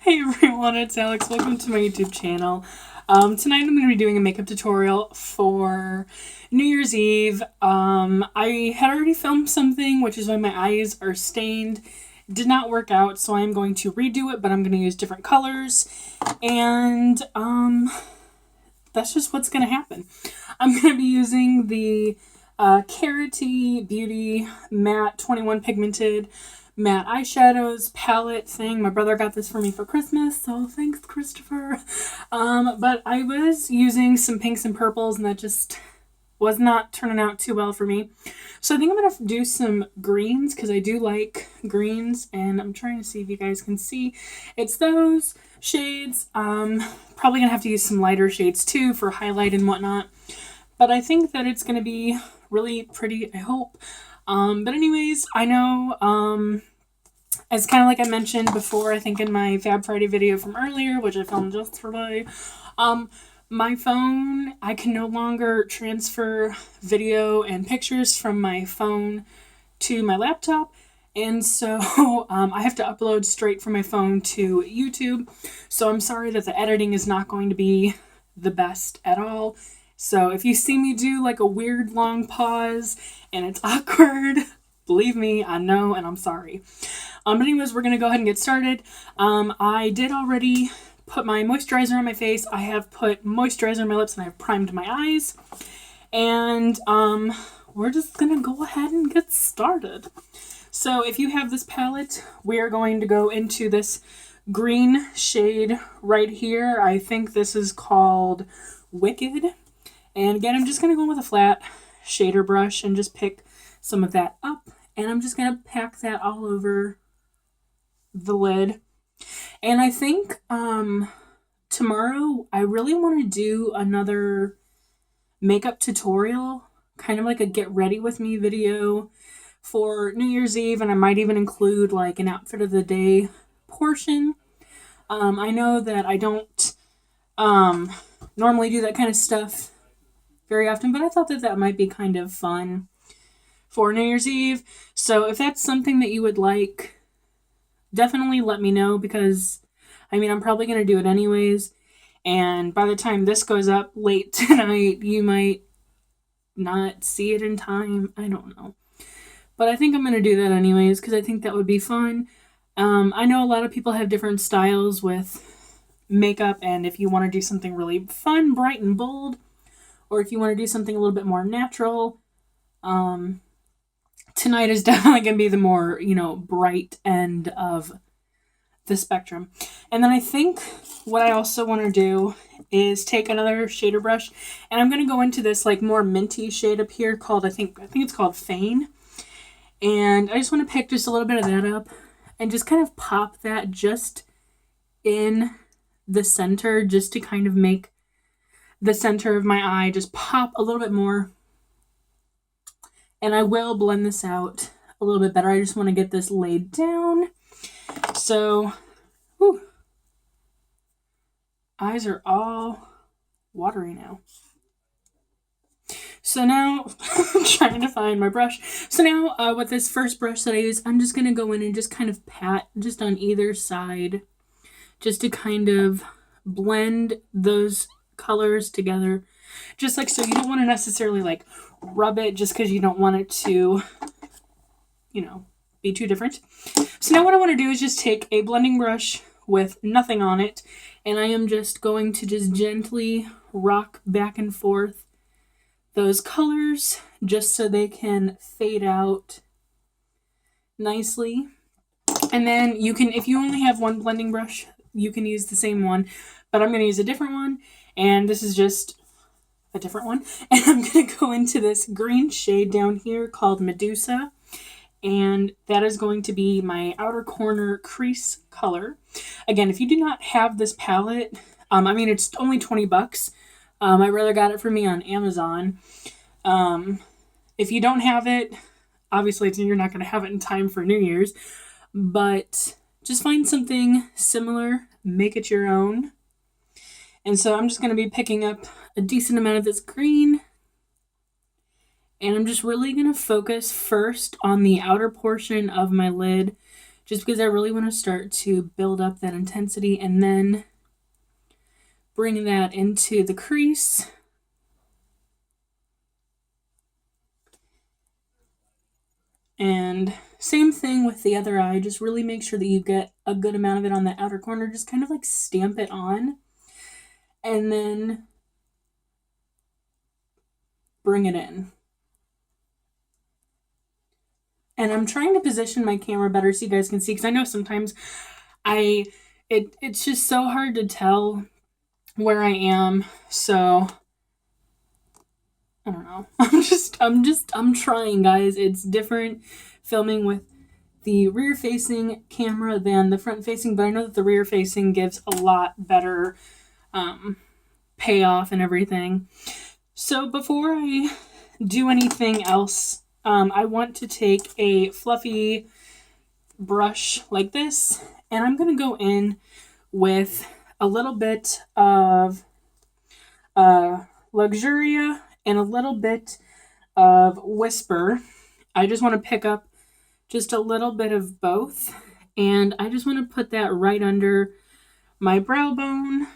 Hey everyone, it's Alex. Welcome to my YouTube channel. Tonight I'm going to be doing a makeup tutorial for New Year's Eve. I had already filmed something, which is why my eyes are stained. Did not work out, so I'm going to redo it, but I'm going to use different colors. And that's just what's going to happen. I'm going to be using the Carity Beauty Matte 21 Pigmented matte eyeshadows palette thing. My brother got this for me for Christmas, so thanks, Christopher. But I was using some pinks and purples, and that just was not turning out too well for me. So I think I'm going to do some greens, because I do like greens, and I'm trying to see if you guys can see. It's those shades. Probably going to have to use some lighter shades, too, for highlight and whatnot. But I think that it's going to be really pretty, I hope. But anyways, I know, as kind of like I mentioned before, I think in my Fab Friday video from earlier, which I filmed just today, my phone, I can no longer transfer video and pictures from my phone to my laptop. And so I have to upload straight from my phone to YouTube. So I'm sorry that the editing is not going to be the best at all. So if you see me do like a weird long pause and it's awkward, believe me, I know, and I'm sorry. But anyways, we're going to go ahead and get started. I did already put my moisturizer on my face. I have put moisturizer on my lips, and I have primed my eyes. And we're just going to go ahead and get started. So if you have this palette, we are going to go into this green shade right here. I think this is called Wicked. And again, I'm just going to go with a flat shader brush and just pick some of that up. And I'm just going to pack that all over the lid. And I think tomorrow I really want to do another makeup tutorial, kind of like a get ready with me video for New Year's Eve. And I might even include like an outfit of the day portion. I know that I don't normally do that kind of stuff very often, but I thought that that might be kind of fun for New Year's Eve. So if that's something that you would like, definitely let me know, because I mean, I'm probably going to do it anyways. And by the time this goes up late tonight, you might not see it in time. I don't know. But I think I'm going to do that anyways, because I think that would be fun. I know a lot of people have different styles with makeup, and if you want to do something really fun, bright, and bold, or if you want to do something a little bit more natural, tonight is definitely going to be the more, bright end of the spectrum. And then I think what I also want to do is take another shader brush, and I'm going to go into this like more minty shade up here called, I think it's called Feign. And I just want to pick just a little bit of that up and just kind of pop that just in the center, just to kind of make the center of my eye just pop a little bit more. And I will blend this out a little bit better. I just want to get this laid down. So, whew, eyes are all watery now. So now, I'm trying to find my brush. So now, with this first brush that I use, I'm just going to go in and just kind of pat just on either side, just to kind of blend those colors together. Just like so. You don't want to necessarily like rub it just because you don't want it to, be too different. So now what I want to do is just take a blending brush with nothing on it, and I am just going to just gently rock back and forth those colors just so they can fade out nicely. And then you can, if you only have one blending brush, you can use the same one, but I'm going to use a different one, and this is just a different one. And I'm going to go into this green shade down here called Medusa, and that is going to be my outer corner crease color. Again, if you do not have this palette, it's only $20. My brother got it for me on Amazon. If you don't have it, obviously you're not going to have it in time for New Year's, but just find something similar, make it your own. And so I'm just going to be picking up a decent amount of this green, and I'm just really going to focus first on the outer portion of my lid, just because I really want to start to build up that intensity and then bring that into the crease. And same thing with the other eye, just really make sure that you get a good amount of it on the outer corner, just kind of like stamp it on and then bring it in. And I'm trying to position my camera better so you guys can see, because I know sometimes it's just so hard to tell where I am. So I don't know. I'm trying, guys. It's different filming with the rear facing camera than the front facing, but I know that the rear facing gives a lot better payoff and everything. So before I do anything else, I want to take a fluffy brush like this, and I'm going to go in with a little bit of Luxuria and a little bit of Whisper. I just want to pick up just a little bit of both, and I just want to put that right under my brow bone,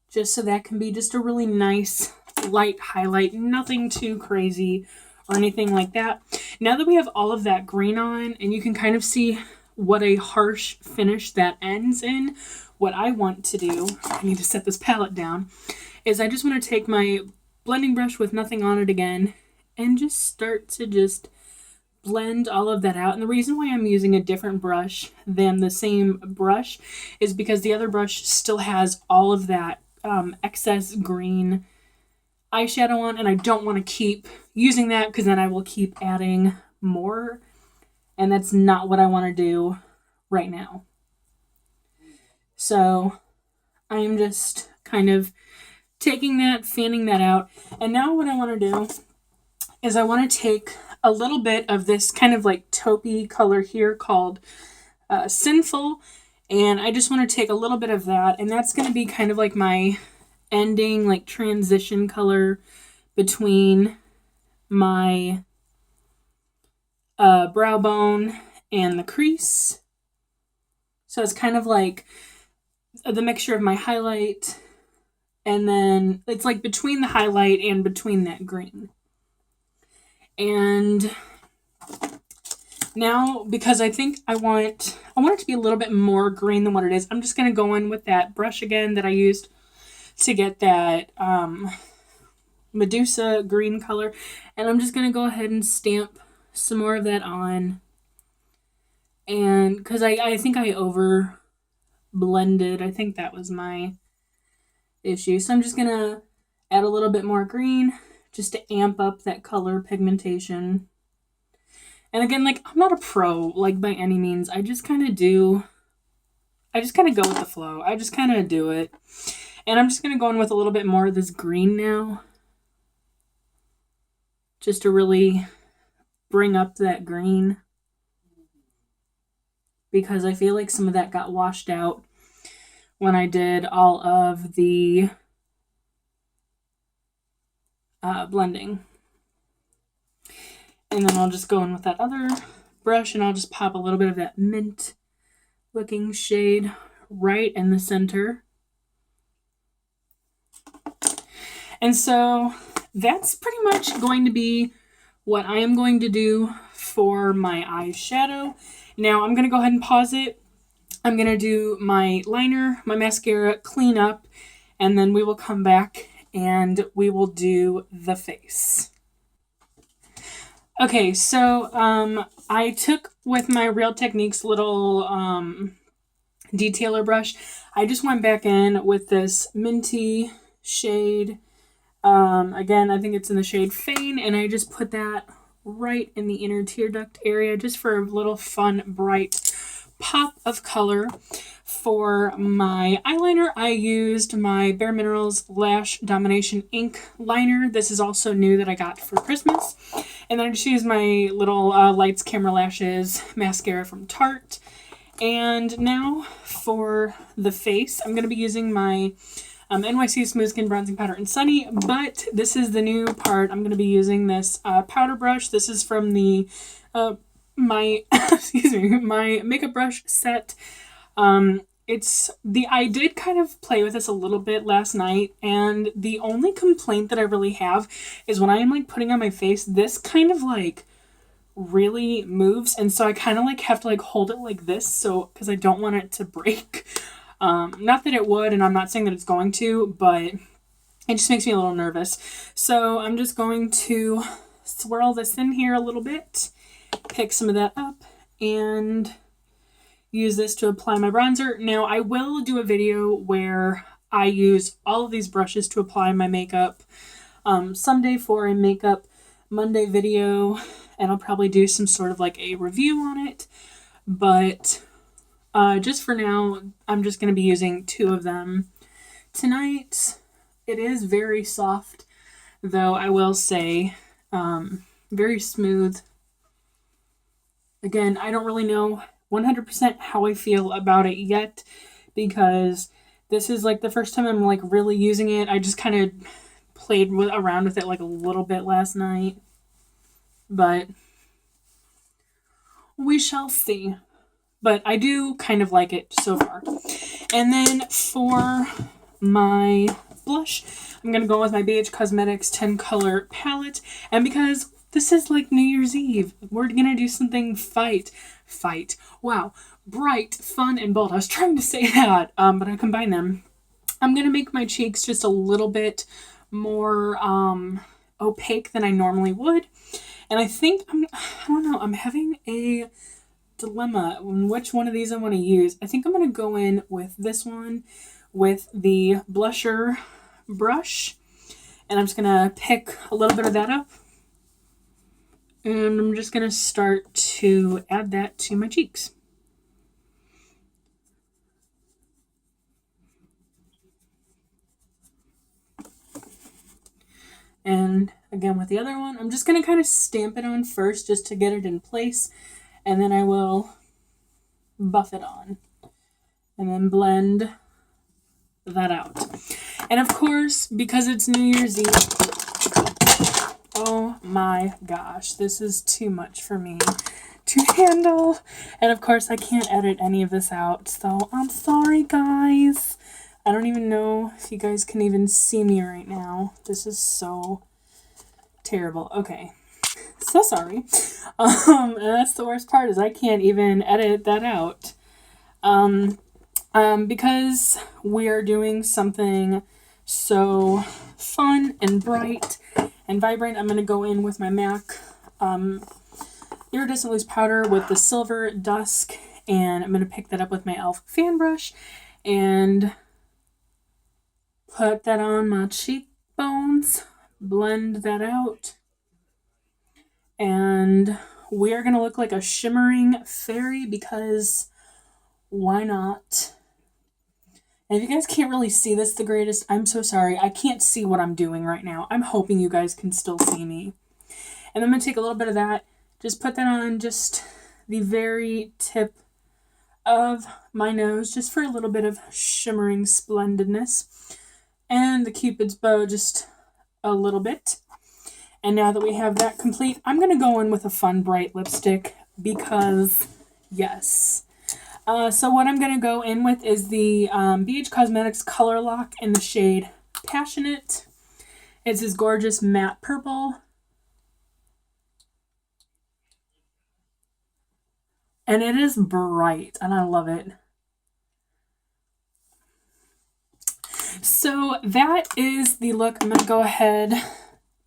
just so that can be just a really nice light highlight, nothing too crazy or anything like that. Now that we have all of that green on, and you can kind of see what a harsh finish that ends in, what I want to do, I need to set this palette down, is I just want to take my blending brush with nothing on it again and just start to just blend all of that out. And the reason why I'm using a different brush than the same brush is because the other brush still has all of that excess green eyeshadow on, and I don't want to keep using that because then I will keep adding more, and that's not what I want to do right now. So I am just kind of taking that, fanning that out, and now what I want to do is I want to take a little bit of this kind of like taupey color here called Sinful, and I just want to take a little bit of that, and that's going to be kind of like my ending, like transition color between my brow bone and the crease. So it's kind of like the mixture of my highlight, and then it's like between the highlight and between that green. And now, because I think I want it to be a little bit more green than what it is, I'm just going to go in with that brush again that I used to get that Medusa green color, and I'm just going to go ahead and stamp some more of that on. And because I think I over blended, I think that was my issue, so I'm just going to add a little bit more green just to amp up that color pigmentation. And again, like, I'm not a pro, like, by any means. I just kind of go with the flow. I just kind of do it. And I'm just going to go in with a little bit more of this green now, just to really bring up that green, because I feel like some of that got washed out when I did all of the blending. And then I'll just go in with that other brush, and I'll just pop a little bit of that mint looking shade right in the center. And so that's pretty much going to be what I am going to do for my eyeshadow. Now I'm going to go ahead and pause it. I'm going to do my liner, my mascara, clean up, and then we will come back and we will do the face. Okay, so I took with my Real Techniques little detailer brush, I just went back in with this minty shade. Again, I think it's in the shade Feign, and I just put that right in the inner tear duct area just for a little fun, bright pop of color. For my eyeliner, I used my Bare Minerals Lash Domination Ink Liner. This is also new that I got for Christmas. And then I just used my little Lights Camera Lashes mascara from Tarte. And now for the face, I'm going to be using my NYC Smooth Skin Bronzing Powder in Sunny, but this is the new part. I'm going to be using this powder brush. This is from the my excuse me, my makeup brush set. I did kind of play with this a little bit last night, and the only complaint that I really have is when I am like putting on my face, this kind of like really moves, and so I kind of like have to like hold it like this, so because I don't want it to break. Not that it would, and I'm not saying that it's going to, but it just makes me a little nervous. So I'm just going to swirl this in here a little bit, pick some of that up, and use this to apply my bronzer. Now, I will do a video where I use all of these brushes to apply my makeup someday for a Makeup Monday video, and I'll probably do some sort of like a review on it. But just for now, I'm just going to be using two of them tonight. It is very soft, though, I will say. Very smooth. Again, I don't really know 100% how I feel about it yet, because this is like the first time I'm like really using it. I just kind of played around with it like a little bit last night, but we shall see. But I do kind of like it so far. And then for my blush, I'm going to go with my BH Cosmetics 10 color palette. And because this is like New Year's Eve, we're going to do something wow, bright, fun, and bold. I was trying to say that, but I combined them. I'm going to make my cheeks just a little bit more opaque than I normally would. And I think, I don't know, I'm having a dilemma on which one of these I want to use. I think I'm going to go in with this one with the blusher brush, and I'm just going to pick a little bit of that up, and I'm just going to start to add that to my cheeks. And again with the other one, I'm just going to kind of stamp it on first just to get it in place, and then I will buff it on and then blend that out. And of course, because it's New Year's Eve, oh my gosh, this is too much for me to handle. And of course, I can't edit any of this out, so I'm sorry, guys. I don't even know if you guys can even see me right now. This is so terrible. Okay. So sorry. And that's the worst part, is I can't even edit that out. Because we are doing something so fun and bright and vibrant, I'm going to go in with my MAC Iridescent Loose Powder with the Silver Dusk, and I'm going to pick that up with my e.l.f. fan brush and put that on my cheekbones, blend that out, and we are going to look like a shimmering fairy, because why not? And if you guys can't really see this the greatest, I'm so sorry. I can't see what I'm doing right now. I'm hoping you guys can still see me. And I'm going to take a little bit of that, just put that on just the very tip of my nose, just for a little bit of shimmering splendidness. And the Cupid's bow, just a little bit. And now that we have that complete, I'm going to go in with a fun bright lipstick, because yes. So what I'm going to go in with is the BH Cosmetics Color Lock in the shade Passionate. It's this gorgeous matte purple. And it is bright, and I love it. So that is the look. I'm going to go ahead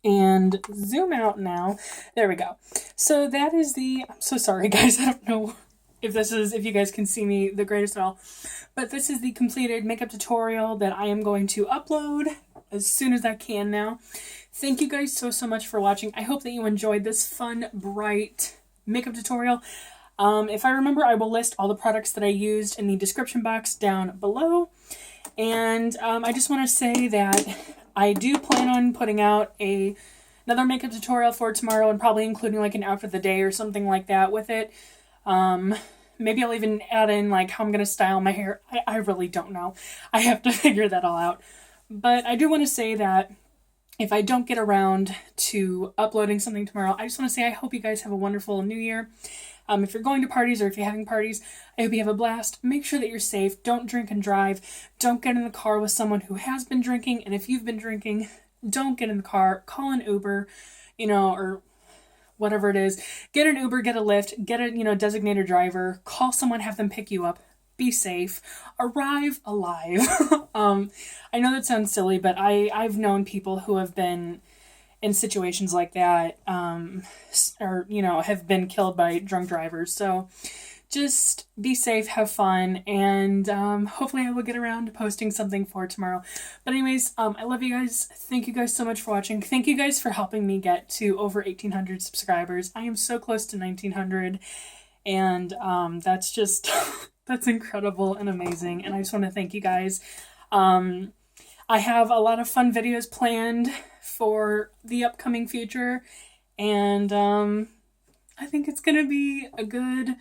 and zoom out now. There we go. So that is the, I'm so sorry guys, I don't know if you guys can see me the greatest at all, but this is the completed makeup tutorial that I am going to upload as soon as I can now. Thank you guys so much for watching. I hope that you enjoyed this fun, bright makeup tutorial. If I remember, I will list all the products that I used in the description box down below. And I just want to say that I do plan on putting out another makeup tutorial for tomorrow, and probably including like an outfit of the day or something like that with it. Maybe I'll even add in like how I'm going to style my hair. I really don't know. I have to figure that all out. But I do want to say that if I don't get around to uploading something tomorrow, I just want to say I hope you guys have a wonderful new year. If you're going to parties or if you're having parties, I hope you have a blast. Make sure that you're safe. Don't drink and drive. Don't get in the car with someone who has been drinking. And if you've been drinking, don't get in the car. Call an Uber, or whatever it is. Get an Uber, get a Lyft, get a, designated driver. Call someone, have them pick you up. Be safe. Arrive alive. I know that sounds silly, but I've known people who have been in situations like that, or, have been killed by drunk drivers. So just be safe, have fun, and hopefully I will get around to posting something for tomorrow. But anyways, I love you guys. Thank you guys so much for watching. Thank you guys for helping me get to over 1,800 subscribers. I am so close to 1,900, and that's just, that's incredible and amazing, and I just want to thank you guys. I have a lot of fun videos planned for the upcoming future, and I think it's gonna be a good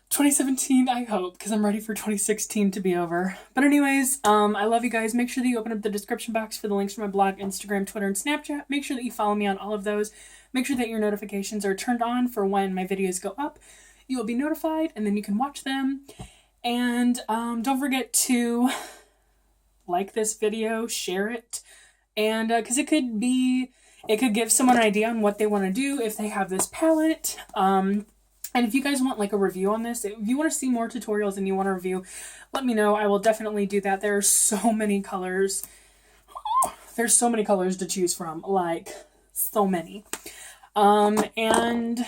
2017, I hope, because I'm ready for 2016 to be over. But anyways, I love you guys. Make sure that you open up the description box for the links for my blog, Instagram, Twitter, and Snapchat. Make sure that you follow me on all of those. Make sure that your notifications are turned on for when my videos go up. You will be notified, and then you can watch them. And don't forget to like this video, share it, and because it could give someone an idea on what they want to do if they have this palette. And if you guys want like a review on this, if you want to see more tutorials and you want a review, let me know. I will definitely do that. There are so many colors. There's so many colors to choose from, like so many. And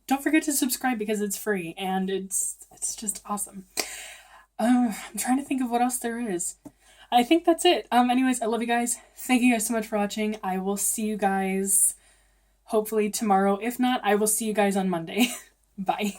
don't forget to subscribe because it's free and it's just awesome. I'm trying to think of what else there is. I think that's it. Anyways, I love you guys. Thank you guys so much for watching. I will see you guys hopefully tomorrow. If not, I will see you guys on Monday. Bye.